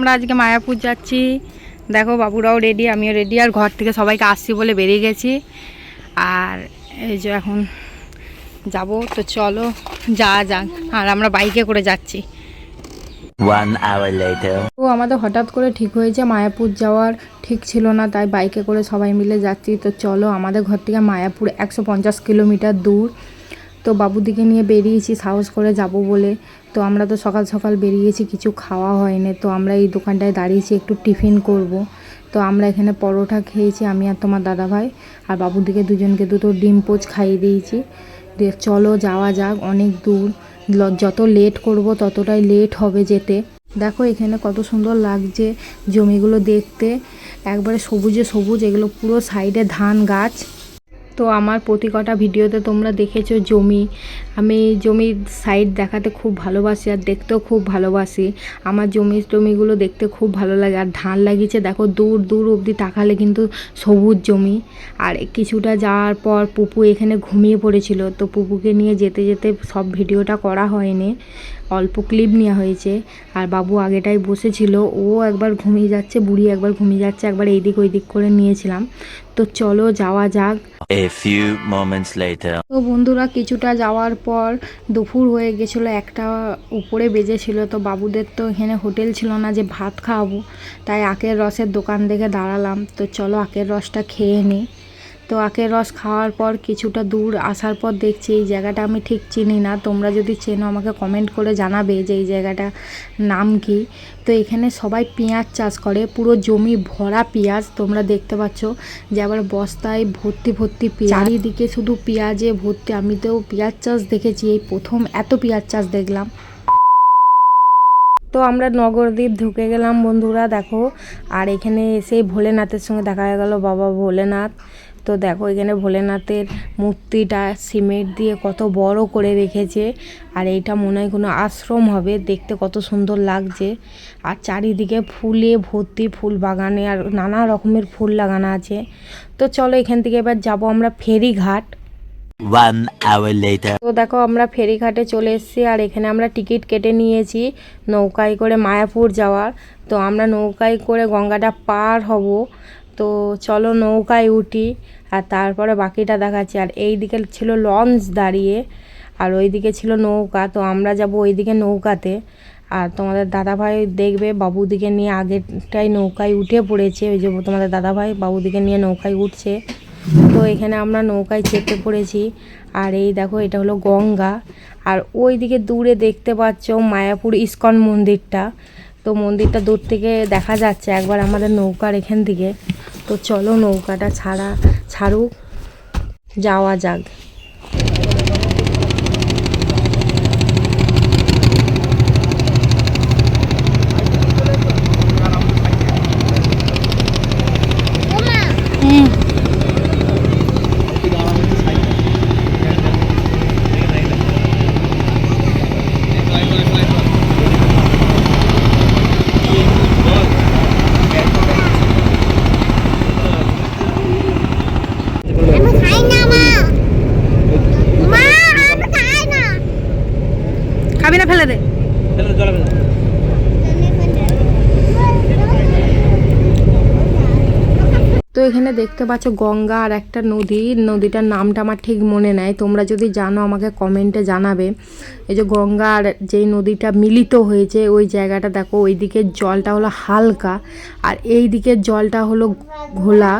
আমরা আজকে মায়াপুর যাচ্ছি। দেখো বাবুরাও রেডি, আমিও রেডি, আর ঘর থেকে সবাইকে আসছি বলে বেরিয়ে গেছি। আর এই যে এখন যাব, তো চলো যাওয়া যাক। আর আমরা বাইকে করে যাচ্ছি। 1 hour later. তো আমাদের হঠাৎ করে ঠিক হয়েছে মায়াপুর যাওয়ার, ঠিক ছিল না, তাই বাইকে করে সবাই মিলে যাচ্ছি। তো চলো, আমাদের ঘর থেকে মায়াপুর 150 কিলোমিটার দূর। তো বাবুদিকে নিয়ে বেরিয়েছি সাহস করে যাব বলে। তো আমরা তো সকাল সকাল বেরিয়েছি, কিছু খাওয়া হয়নি। তো আমরা এই দোকানটায় দাঁড়িয়েছি একটু টিফিন করব। তো আমরা এখানে পরোটা খেয়েছি, আমি আর তোমার দাদাভাই, আর বাবুদিকে দুজনকে দুটো ডিম পোচ খাইয়ে দিয়েছি। দিয়ে চলো যাওয়া যাক, অনেক দূর, যত লেট করব ততটাই লেট হবে যেতে। দেখো এখানে কত সুন্দর লাগছে জমিগুলো দেখতে, একবারে সবুজে সবুজ, এগুলো পুরো সাইডে ধান গাছ। তো আমার প্রতি কটা ভিডিওতে তোমরা দেখেছো জমি, আমি জমির সাইড দেখাতে খুব ভালোবাসি আর দেখতেও খুব ভালোবাসি। আমার জমিগুলো দেখতে খুব ভালো লাগে। আর ধান লাগিয়েছে দেখো, দূর দূর অবধি তাকালে কিন্তু সবুজ জমি। আর কিছুটা যাওয়ার পর পুপু এখানে ঘুমিয়ে পড়েছিল, তো পুপুকে নিয়ে যেতে যেতে সব ভিডিওটা করা হয়নি, অল্প ক্লিপ নেওয়া হয়েছে। আর বাবু আগেটাই বসেছিল, ও একবার ঘুমিয়ে যাচ্ছে, বুড়ি একবার ঘুমিয়ে যাচ্ছে, একবার এইদিক ওই দিক করে নিয়েছিলাম। তো চলো যাওয়া যাক। A few moments later. তো বন্ধুরা কিছুটা যাওয়ার পর দুপুর হয়ে গেছিলো, একটা উপরে বেজেছিল। তো বাবুদের তো এখানে হোটেল ছিল না যে ভাত খাওয়াবো, তাই আখের রসের দোকান দেখে দাঁড়ালাম। তো চলো আখের রসটা খেয়ে নিই। তো আখের রস খাওয়ার পর কিছুটা দূর আসার পর দেখছি এই জায়গাটা আমি ঠিক চিনি না, তোমরা যদি চেনো আমাকে কমেন্ট করে জানাবে যে এই জায়গাটা নাম কি। তো এখানে সবাই পেঁয়াজ চাষ করে, পুরো জমি ভরা পেঁয়াজ, তোমরা দেখতে পাচ্ছ যে আবার বস্তায় ভর্তি ভর্তি পেঁয়াজ, চারিদিকে শুধু পেঁয়াজে ভর্তি। আমি তো পেঁয়াজ চাষ দেখেছি, এই প্রথম এত পেঁয়াজ চাষ দেখলাম। তো আমরা নগরদ্বীপ ঢুকে গেলাম বন্ধুরা, দেখো। আর এখানে এসে ভোলেনাথের সঙ্গে দেখা গেল, বাবা ভোলেনাথ। তো দেখো এখানে ভোলেনাথের মূর্তিটা সিমেন্ট দিয়ে কত বড় করে রেখেছে। আর এইটা মনে হয় কোনো আশ্রম হবে, দেখতে কত সুন্দর লাগছে। আর চারিদিকে ফুলে ভর্তি, ফুল বাগানে আর নানা রকমের ফুল লাগানো আছে। তো চলো এখান থেকে এবার যাব আমরা ফেরিঘাট। 1 hour later. তো দেখো আমরা ফেরিঘাটে চলে এসেছি, আর এখানে আমরা টিকিট কেটে নিয়েছি নৌকায় করে মায়াপুর যাওয়ার। তো আমরা নৌকায় করে গঙ্গাটা পার হব। তো চলো নৌকায় উঠি, আর তারপরে বাকিটা দেখাচ্ছি। আর এই দিকে ছিল লঞ্চ দাঁড়িয়ে, আর ওই দিকে ছিল নৌকা। তো আমরা যাব ওই দিকে নৌকাতে। আর তোমাদের দাদাভাই দেখবে বাবুদিকে নিয়ে আগেরটাই নৌকায় উঠে পড়েছে, ওই যে তোমাদের দাদাভাই বাবুদিকে নিয়ে নৌকায় উঠছে। তো এখানে আমরা নৌকায় চেপে পড়েছি। আর এই দেখো এটা হলো গঙ্গা। আর ওই দিকে দূরে দেখতে পাচ্ছ মায়াপুর ইস্কন মন্দিরটা। তো মন্দিরটা দূর থেকে দেখা যাচ্ছে একবার আমাদের নৌকার এখান থেকে। তো চলো নৌকাটা ছাড়ুক, যাওয়া যাক। খাবি না, ফেলে দে। তো এখানে দেখতে পাচ্ছ গঙ্গা আর একটা নদী, নদীটার নামটা আমার ঠিক মনে নাই, তোমরা যদি জানো আমাকে কমেন্টে জানাবে। এই যে গঙ্গা আর যেই নদীটা মিলিত হয়েছে ওই জায়গাটা দেখো, ওই দিকের জলটা হলো হালকা আর এই দিকের জলটা হলো ঘোলা।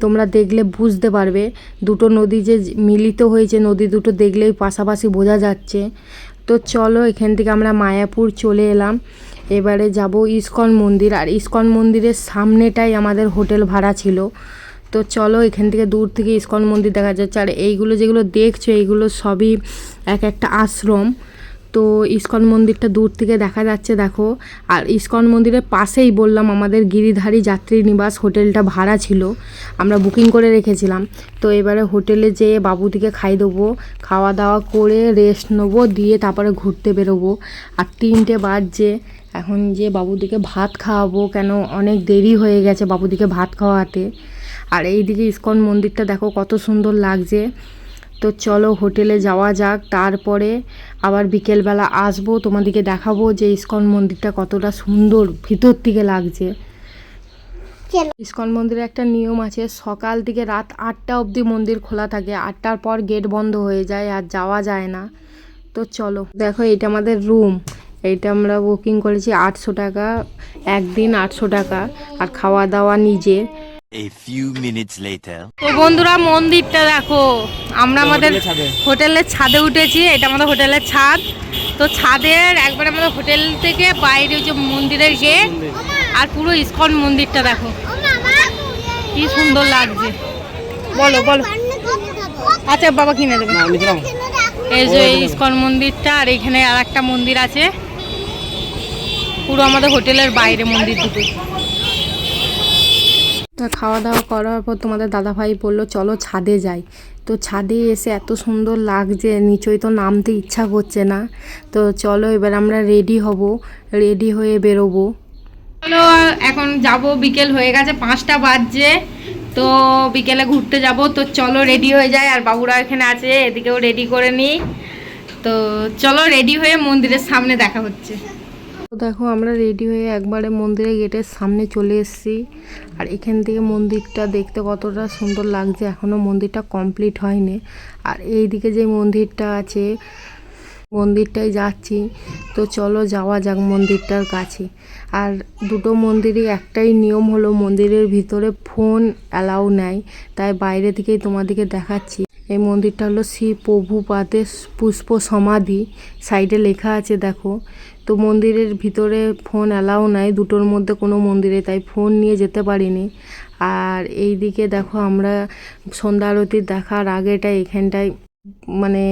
তোমরা দেখলে বুঝতে পারবে দুটো নদী যে মিলিত হয়েছে, নদী দুটো দেখলেই পাশাপাশি বোঝা যাচ্ছে। তো চলো এখান থেকে আমরা মায়াপুর চলে এলাম। এবারে যাব ইস্কন মন্দির, আর ইস্কন মন্দিরের সামনেটাই আমাদের হোটেল ভাড়া ছিল। তো চলো এখান থেকে দূর থেকে ইস্কন মন্দির দেখা যাচ্ছে। আর এইগুলো যেগুলো দেখছো এইগুলো সবই এক একটা আশ্রম। তো ইস্কন মন্দিরটা দূর থেকে দেখা যাচ্ছে দেখো। আর ইস্কন মন্দিরের পাশেই বললাম আমাদের গিরিধারী যাত্রী নিবাস হোটেলটা ভাড়া ছিল, আমরা বুকিং করে রেখেছিলাম। তো এবারে হোটেলে যেয়ে বাবুদিকে খাই দেবো, খাওয়া দাওয়া করে রেস্ট নেবো, দিয়ে তারপরে ঘুরতে বেরোবো। আর 3টে বাজছে, এখন যে বাবুদিকে ভাত খাওয়াবো, কেন অনেক দেরি হয়ে গেছে বাবুদিকে ভাত খাওয়াতে। আর এই দিকে ইস্কন মন্দিরটা দেখো কত সুন্দর লাগছে। তো চলো হোটেলে যাওয়া যাক, তারপরে আবার বিকেলবেলা আসবো, তোমাদেরকে দেখাবো যে ইস্কন মন্দিরটা কতটা সুন্দর ভিতর থেকে লাগছে। ইস্কন মন্দিরে একটা নিয়ম আছে, সকাল থেকে রাত 8টা অবধি মন্দির খোলা থাকে, 8টার পর গেট বন্ধ হয়ে যায় আর যাওয়া যায় না। তো চলো, দেখো এটা আমাদের রুম, এইটা আমরা বুকিং করেছি 800 টাকা, একদিন 800 টাকা, আর খাওয়া দাওয়া নিজে। A few minutes later. তো বন্ধুরা মন্দিরটা দেখো, আমরা আমাদের হোটেলের ছাদে উঠেছি, এটা আমাদের হোটেলের ছাদ। তো ছাদের একবার আমাদের হোটেল থেকে বাইরে যে মন্দিরের গেট আর পুরো ইস্কন মন্দিরটা দেখো কি সুন্দর লাগছে। বলো বলো, আচ্ছা বাবা কিনে দেবে। এই যে ইস্কন মন্দিরটা, আর এখানে আর একটা মন্দির আছে, পুরো আমাদের হোটেলের বাইরে মন্দির দুটো। তা খাওয়া দাওয়া করার পর তোমাদের দাদাভাই বললো চলো ছাদে যাই। তো ছাদে এসে এত সুন্দর লাগছে, নিচেই তো নামতে ইচ্ছা করছে না। তো চলো এবার আমরা রেডি হব, রেডি হয়ে বেরোবো। চলো এখন যাব, বিকেল হয়ে গেছে, 5টা বাজছে। তো বিকেলে ঘুরতে যাব, তো চলো রেডি হয়ে যায়। আর বাবুরা এখানে আছে, এদিকেও রেডি করে নিই। তো চলো রেডি হয়ে মন্দিরের সামনে দেখা হচ্ছে। তো দেখো আমরা রেডি হয়ে একবারে মন্দিরের গেটের সামনে চলে এসেছি। আর এখান থেকে মন্দিরটা দেখতে কতটা সুন্দর লাগছে, এখনও মন্দিরটা কমপ্লিট হয়নি। আর এই দিকে যে মন্দিরটা আছে, মন্দিরটাই যাচ্ছি। তো চলো যাওয়া যাক মন্দিরটার কাছে। আর দুটো মন্দিরই একটাই নিয়ম হলো, মন্দিরের ভিতরে ফোন অ্যালাউ নেয়, তাই বাইরে থেকেই তোমাদেরকে দেখাচ্ছি। এই মন্দিরটা হলো শ্রী প্রভুপাদের পুষ্প সমাধি, সাইডে লেখা আছে দেখো। তো মন্দিরের ভিতরে ফোন অ্যালাউ নাই দুটোর মধ্যে কোনো মন্দিরে, তাই ফোন নিয়ে যেতে পারিনি। আর এই দিকে দেখো আমরা সন্ধ্যা আরতি দেখার আগেটা এখানটায় মানে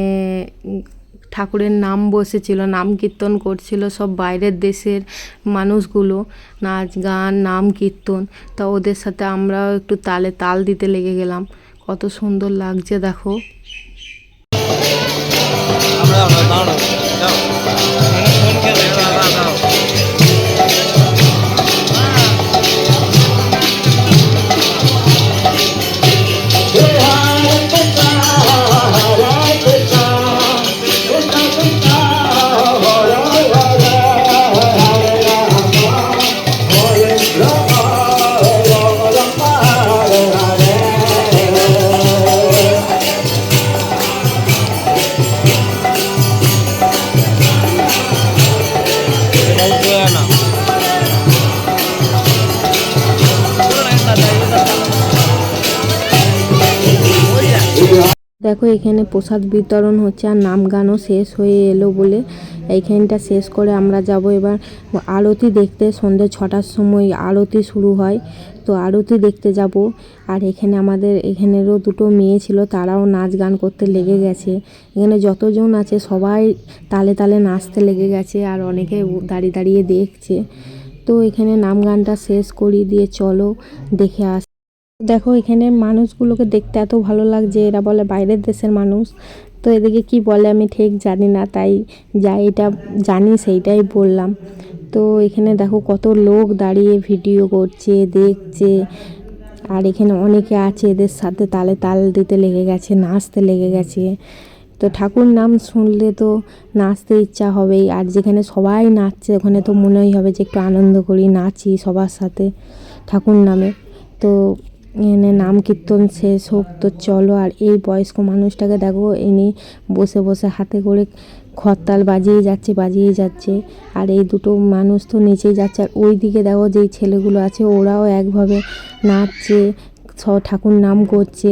ঠাকুরের নাম বসেছিল, নাম কীর্তন করছিল সব বাইরের দেশের মানুষগুলো, নাচ গান নাম কীর্তন। তা ওদের সাথে আমরাও একটু তালে তাল দিতে লেগে গেলাম, কত সুন্দর লাগছে দেখো। দেখো এখানে প্রসাদ বিতরণ হচ্ছে, আর নাম গানও শেষ হয়ে এলো বলে এইখানটা শেষ করে আমরা যাব এবার আরতি দেখতে। সন্ধ্যে 6টার সময় আরতি শুরু হয়, তো আরতি দেখতে যাব। আর এখানে আমাদের এখানেরও দুটো মেয়ে ছিল, তারাও নাচ গান করতে লেগে গেছে। এখানে যতজন আছে সবাই তালে তালে নাচতে লেগে গেছে, আর অনেকে দাঁড়িয়ে দাঁড়িয়ে দেখছে। তো এখানে নাম গানটা শেষ করি, দিয়ে চলো দেখে আস। দেখো এখানে মানুষগুলোকে দেখতে এত ভালো লাগছে, এরা বলে বাইরের দেশের মানুষ। তো এদিকে কি বলে আমি ঠিক জানি না, তাই যা এটা জানি সেইটাই বললাম। তো এখানে দেখো কত লোক দাঁড়িয়ে ভিডিও করছে, দেখছে। আর এখানে অনেকে আছে, এদের সাথে তালে তাল দিতে লেগে গেছে, নাচতে লেগে গেছে। তো ঠাকুর নাম শুনলে তো নাচতে ইচ্ছা হবেই, আর যেখানে সবাই নাচছে ওখানে তো মনেই হবে যে একটু আনন্দ করি, নাচি সবার সাথে ঠাকুর নামে। তো এখানে নাম কীর্তন শেষ হোক, তো চলো। আর এই বয়স্ক মানুষটাকে দেখো, ইনি বসে বসে হাতে করে খরতাল বাজিয়ে যাচ্ছে। আর এই দুটো মানুষ তো নিচেই যাচ্ছে। আর ওই দিকে দেখো যেই ছেলেগুলো আছে ওরাও একভাবে নাচছে, সব ঠাকুর নাম করছে।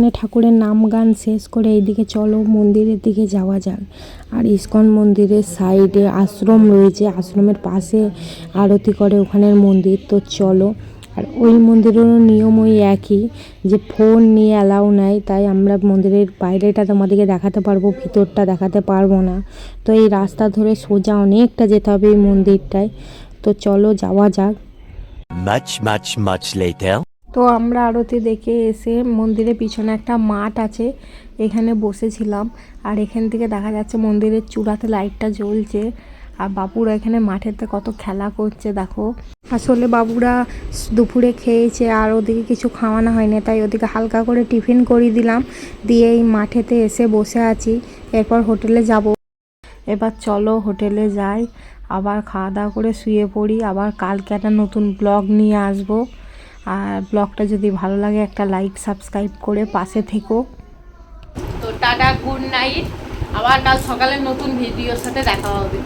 ওখানে ঠাকুরের নাম গান শেষ করে এইদিকে চলো মন্দিরের দিকে যাওয়া যাক। আর ইসকন মন্দিরের সাইডে আশ্রম রয়েছে, আশ্রমের পাশে আরতি করে ওখানের মন্দির। তো চলো। আর ওই মন্দিরেরও নিয়ম ওই একই, যে ফোন নিয়ে অ্যালাউ নাই, তাই আমরা মন্দিরের বাইরেটা তোমাদেরকে দেখাতে পারবো, ভিতরটা দেখাতে পারবো না। তো এই রাস্তা ধরে সোজা অনেকটা যেতে হবে এই মন্দিরটায়। তো চলো যাওয়া যাক। Much later. তো আমরা আরতি দেখে এসে মন্দিরের পিছনে একটা মাঠ আছে, এখানে বসেছিলাম। আর এখান থেকে দেখা যাচ্ছে মন্দিরের চূড়াতে লাইটটা জ্বলছে। আর বাবুরা এখানে মাঠেতে কত খেলা করছে দেখো। আসলে বাবুরা দুপুরে খেয়েছে আর ওদিকে কিছু খাওয়ানো হয়নি, তাই ওদিকে হালকা করে টিফিন করিয়ে দিলাম, দিয়ে এই মাঠেতে এসে বসে আছি। এরপর হোটেলে যাব। এবার চলো হোটেলে যাই, আবার খাওয়া দাওয়া করে শুয়ে পড়ি। আবার কালকে একটা নতুন ব্লগ নিয়ে আসবো। আর ব্লগটা যদি ভালো লাগে একটা লাইক সাবস্ক্রাইব করে পাশে থেকো। তো টাটা, গুড নাইট। আবার কাল সকালে নতুন ভিডিওর সাথে দেখা হবে।